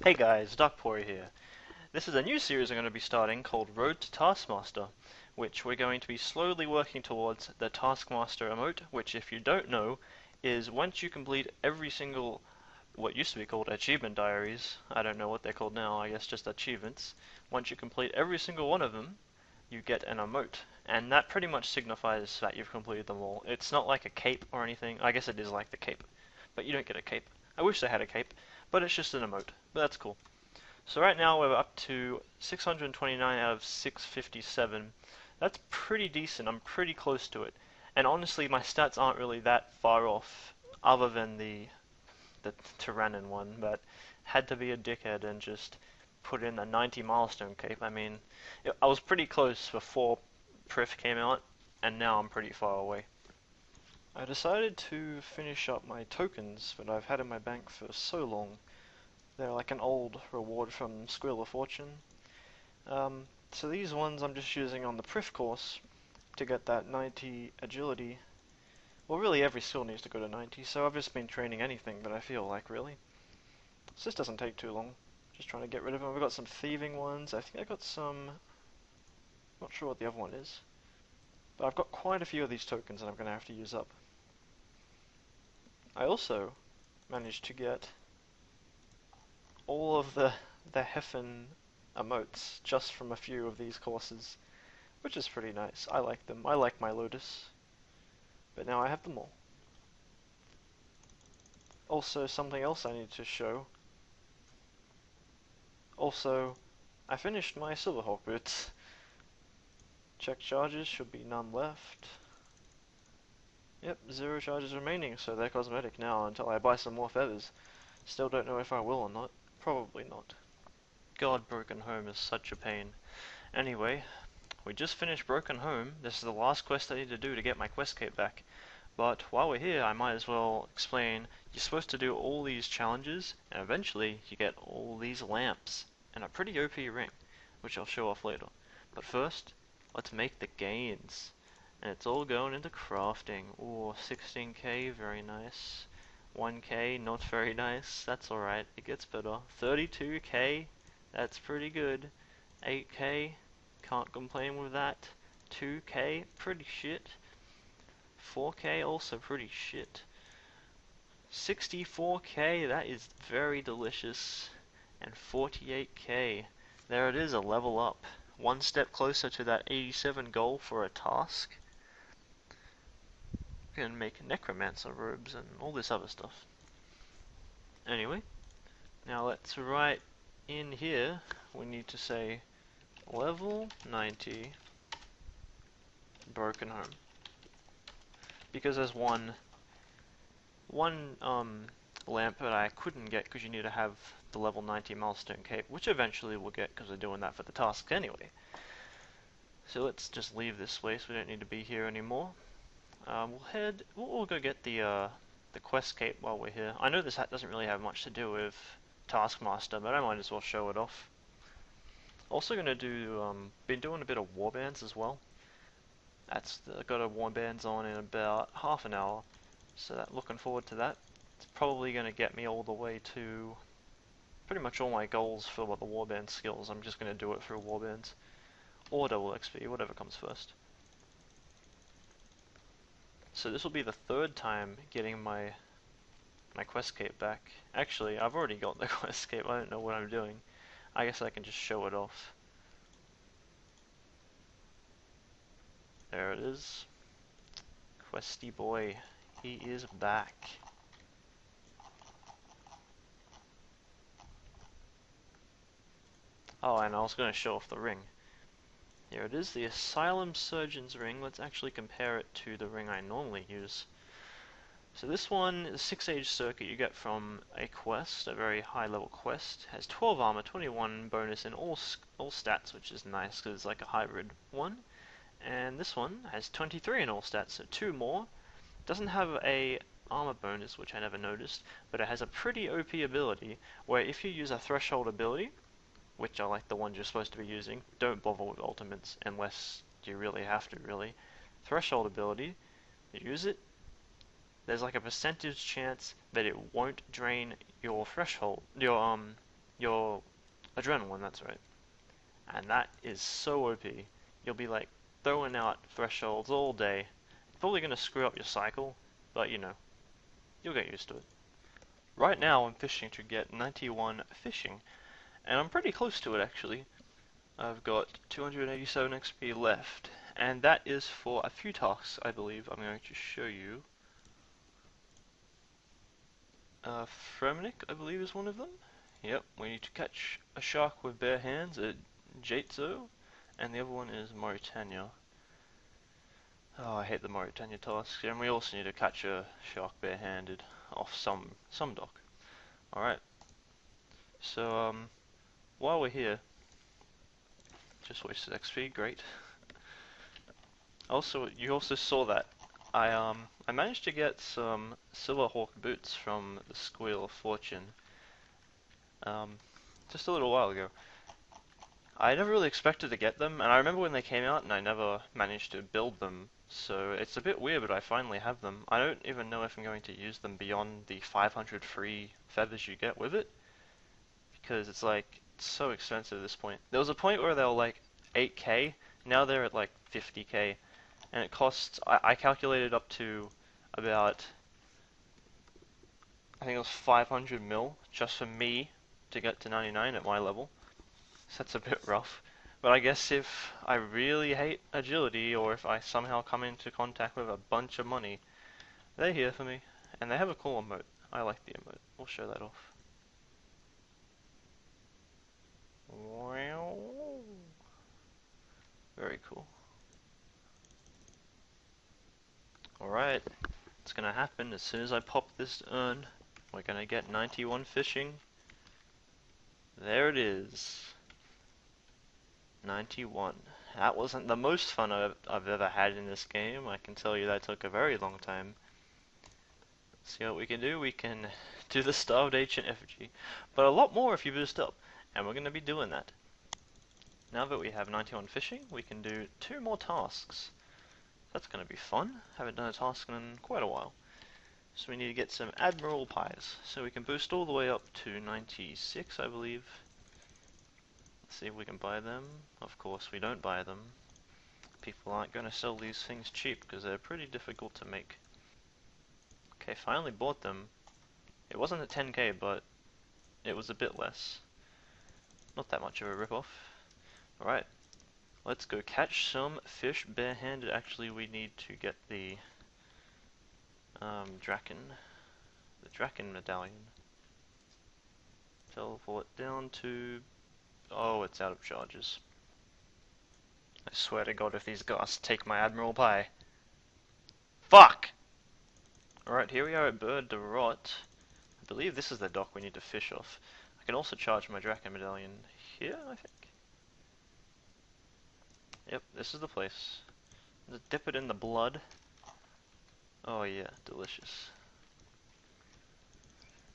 Hey guys, Darkpawra here. This is a new series I'm going to be starting called Road to Taskmaster, which we're going to be slowly working towards the Taskmaster emote, which if you don't know, is once you complete every single, what used to be called achievement diaries, I don't know what they're called now, I guess just achievements, once you complete every single one of them, you get an emote, and that pretty much signifies that you've completed them all. It's not like a cape or anything, I guess it is like the cape, but you don't get a cape. I wish they had a cape, but it's just an emote, but that's cool. So right now we're up to 629 out of 657. That's pretty decent. I'm pretty close to it. And honestly, my stats aren't really that far off, other than the Tirannwn one, but had to be a dickhead and just put in the 90 milestone cape. I mean, I was pretty close before Prif came out, and now I'm pretty far away. I decided to finish up my tokens that I've had in my bank for so long. They're like an old reward from Squeal of Fortune. So these ones I'm just using on the Prif course to get that 90 agility. Well, really every skill needs to go to 90, so I've just been training anything that I feel like, really. So this doesn't take too long. Just trying to get rid of them. We've got some thieving ones. I think I got some... not sure what the other one is. But I've got quite a few of these tokens and I'm going to have to use up. I also managed to get all of the Heffen emotes just from a few of these courses, which is pretty nice. I like them. I like my Lotus, but now I have them all. Also, something else I need to show. Also, I finished my Silverhawk boots. Check charges, should be none left. Yep, 0 charges remaining, so they're cosmetic now until I buy some more feathers. Still don't know if I will or not. Probably not. God, Broken Home is such a pain. Anyway, we just finished Broken Home. This is the last quest I need to do to get my quest cape back. But while we're here, I might as well explain. You're supposed to do all these challenges, and eventually you get all these lamps, and a pretty OP ring, which I'll show off later. But first, let's make the gains. And it's all going into crafting. Ooh, 16k, very nice. 1k, not very nice. That's alright, it gets better. 32k, that's pretty good. 8k, can't complain with that. 2k, pretty shit. 4k, also pretty shit. 64k, that is very delicious. And 48k, there it is, a level up. One step closer to that 87 goal for a task. You can make necromancer robes and all this other stuff. Anyway, now let's write in here, we need to say level 90 Broken Home. Because there's one lamp that I couldn't get because you need to have the level 90 milestone cape, which eventually we'll get because we're doing that for the tasks anyway. So let's just leave this way so we don't need to be here anymore. We'll go get the quest cape while we're here. I know this doesn't really have much to do with Taskmaster, but I might as well show it off. Also gonna do, been doing a bit of warbands as well. Got a warbands on in about half an hour, so looking forward to that. It's probably gonna get me all the way to pretty much all my goals for the warband skills. I'm just gonna do it through warbands or double XP, whatever comes first. So this will be the third time getting my quest cape back. Actually, I've already got the quest cape. I don't know what I'm doing. I guess I can just show it off. There it is. Questy boy. He is back. Oh, and I was going to show off the ring. Here it is, the Asylum Surgeon's ring. Let's actually compare it to the ring I normally use. So this one is a 6-age circuit you get from a quest, a very high level quest. It has 12 armor, 21 bonus in all stats, which is nice because it's like a hybrid one. And this one has 23 in all stats, so 2 more. Doesn't have a armor bonus, which I never noticed, but it has a pretty OP ability where if you use a threshold ability, which are like the ones you're supposed to be using, don't bother with ultimates unless you really have to, really. Threshold ability, you use it, there's like a percentage chance that it won't drain your threshold, Your adrenaline, that's right. And that is so OP. You'll be like throwing out thresholds all day. Probably gonna screw up your cycle, but you know, you'll get used to it. Right now I'm fishing to get 91 fishing, and I'm pretty close to it actually. I've got 287 XP left, and that is for a few tasks, I believe. I'm going to show you. Fremnik, I believe, is one of them. Yep, we need to catch a shark with bare hands at Jaitso, and the other one is Mauritania. Oh, I hate the Mauritania tasks, and we also need to catch a shark barehanded off some dock. Alright, so while we're here, just wasted XP, great. Also, you also saw that I managed to get some Silverhawk boots from the Squeal of Fortune just a little while ago. I never really expected to get them, and I remember when they came out and I never managed to build them, so it's a bit weird, but I finally have them. I don't even know if I'm going to use them beyond the 500 free feathers you get with it, because it's like so expensive at this point. There was a point where they were like 8k, now they're at like 50k, and it costs, I calculated up to about, I think it was 500 mil just for me to get to 99 at my level. So that's a bit rough. But I guess if I really hate agility, or if I somehow come into contact with a bunch of money, they're here for me. And they have a cool emote. I like the emote. We'll show that off. Wow. Very cool. Alright, it's gonna happen as soon as I pop this urn. We're gonna get 91 fishing. There it is. 91. That wasn't the most fun I've ever had in this game. I can tell you that took a very long time. Let's see what we can do. We can do the Starved Ancient Effigy, but a lot more if you boost up, and we're going to be doing that. Now that we have 91 fishing, we can do 2 more tasks. That's going to be fun. Haven't done a task in quite a while. So we need to get some Admiral Pies, so we can boost all the way up to 96, I believe. Let's see if we can buy them. Of course we don't buy them. People aren't going to sell these things cheap because they're pretty difficult to make. Okay, finally bought them. It wasn't at 10k, but it was a bit less. Not that much of a rip-off. Alright, let's go catch some fish barehanded. Actually, we need to get the Draken medallion. Teleport down to... Oh, it's out of charges. I swear to God if these guys take my Admiral Pie. Fuck! Alright, here we are at Bird de Rot. I believe this is the dock we need to fish off. I can also charge my Draken medallion here, I think. Yep, this is the place. Just dip it in the blood. Oh yeah, delicious.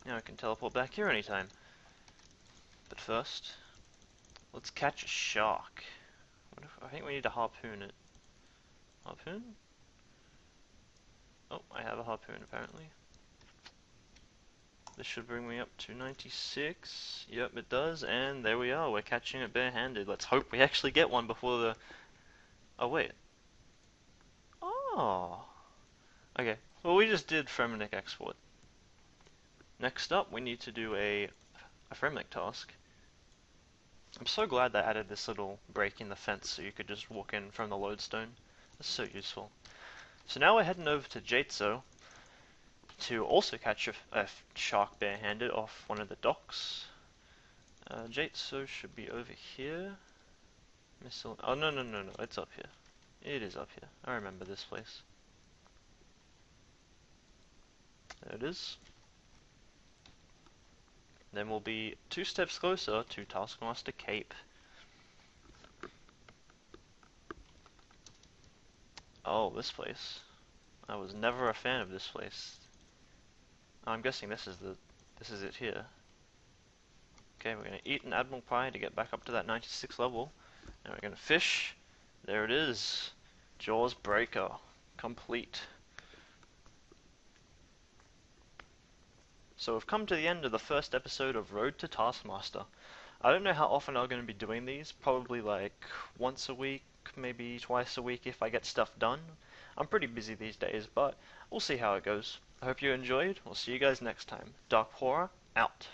Now I can teleport back here anytime. But first, let's catch a shark. I think we need to harpoon it. Harpoon? Oh, I have a harpoon apparently. This should bring me up to 96. Yep, it does, and there we are. We're catching it barehanded. Let's hope we actually get one before the... Oh, wait. Oh. Okay, well we just did Fremnik export. Next up, we need to do a Fremnik task. I'm so glad they added this little break in the fence so you could just walk in from the lodestone. That's so useful. So now we're heading over to Jaitso to also catch a shark barehanded off one of the docks. Jaitso should be over here. Oh no, it's up here. It is up here. I remember this place. There it is. Then we'll be 2 steps closer to Taskmaster Cape. Oh, this place. I was never a fan of this place. I'm guessing this is it here. Okay, we're gonna eat an Admiral Pie to get back up to that 96 level. And we're gonna fish. There it is. Jaws Breaker. Complete. So we've come to the end of the first episode of Road to Taskmaster. I don't know how often I'm going to be doing these, probably like once a week, maybe twice a week if I get stuff done. I'm pretty busy these days, but we'll see how it goes. I hope you enjoyed. We'll see you guys next time. Darkpawra, out.